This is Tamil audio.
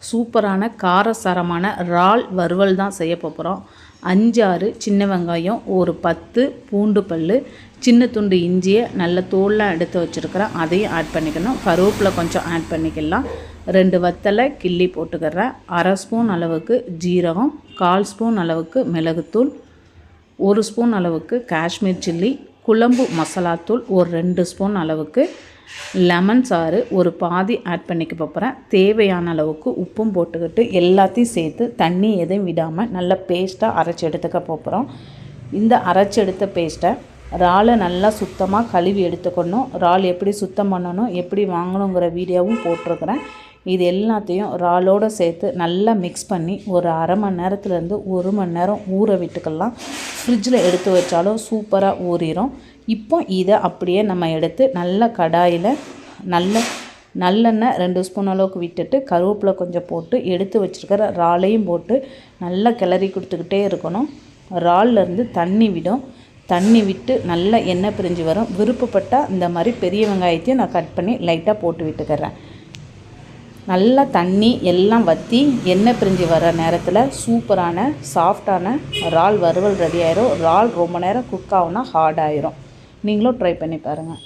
சூப்பரான காரசாரமான இறால் வறுவல் தான் செய்ய போகிறோம். 5-6 சின்ன வெங்காயம், ஒரு 10 பூண்டு பல், சின்ன துண்டு இஞ்சியை நல்ல தோல்லாம் எடுத்து வச்சுருக்கிறேன், அதையும் ஆட் பண்ணிக்கணும். கருவேப்பிலை கொஞ்சம் ஆட் பண்ணிக்கலாம். 2 வத்தலை கிள்ளி போட்டுக்கிறேன். 1/2 ஸ்பூன் அளவுக்கு ஜீரகம், 1/4 ஸ்பூன் அளவுக்கு மிளகுத்தூள், 1 ஸ்பூன் அளவுக்கு காஷ்மீர் சில்லி, குழம்பு மசாலாத்தூள் ஒரு 2 ஸ்பூன் அளவுக்கு, லெமன் சாறு ஒரு பாதி ஆட் பண்ணிக்க போகிறேன். தேவையான அளவுக்கு உப்பும் போட்டுக்கிட்டு எல்லாத்தையும் சேர்த்து தண்ணி எதுவும் விடாமல் நல்லா பேஸ்ட்டாக அரைச்சி எடுத்துக்க போகிறோம். இந்த அரைச்சி எடுத்த பேஸ்ட்டை இறாலை நல்லா சுத்தமாக கழுவி எடுத்துக்கணும். இறால் எப்படி சுத்தம் பண்ணணும், எப்படி வாங்கணுங்கிற வீடியோவும் போட்டிருக்கிறேன். இது எல்லாத்தையும் இறாலோடு சேர்த்து நல்லா மிக்ஸ் பண்ணி ஒரு 1/2 மணி நேரத்துலேருந்து 1 மணி நேரம் ஊற விட்டுக்கலாம். ஃப்ரிட்ஜில் எடுத்து வச்சாலும் சூப்பராக ஊறிடும். இப்போ இதை அப்படியே நம்ம எடுத்து நல்ல கடாயில் நல்லெண்ணெய் 2 ஸ்பூன் அளவுக்கு விட்டுட்டு கருவேப்பிலை கொஞ்சம் போட்டு எடுத்து வச்சுருக்கிற இறாலையும் போட்டு நல்லா கிளறி கொடுத்துக்கிட்டே இருக்கணும். இறால்லேருந்து தண்ணி விடும். தண்ணி விட்டு நல்லா எண்ணெய் பிரிஞ்சு வரும். விருப்பப்பட்டால் இந்த மாதிரி பெரிய வெங்காயத்தையும் நான் கட் பண்ணி லைட்டாக போட்டு விட்டுக்கிறேன். நல்லா தண்ணி எல்லாம் வற்றி எண்ணெய் பிரிஞ்சு வர நேரத்தில் சூப்பரான சாஃப்டான இறால் வறுவல் ரெடி ஆயிரும். இறால் ரொம்ப நேரம் குக் ஆகுனா ஹார்ட் ஆயிரும். நீங்களும் ட்ரை பண்ணி பாருங்கள்.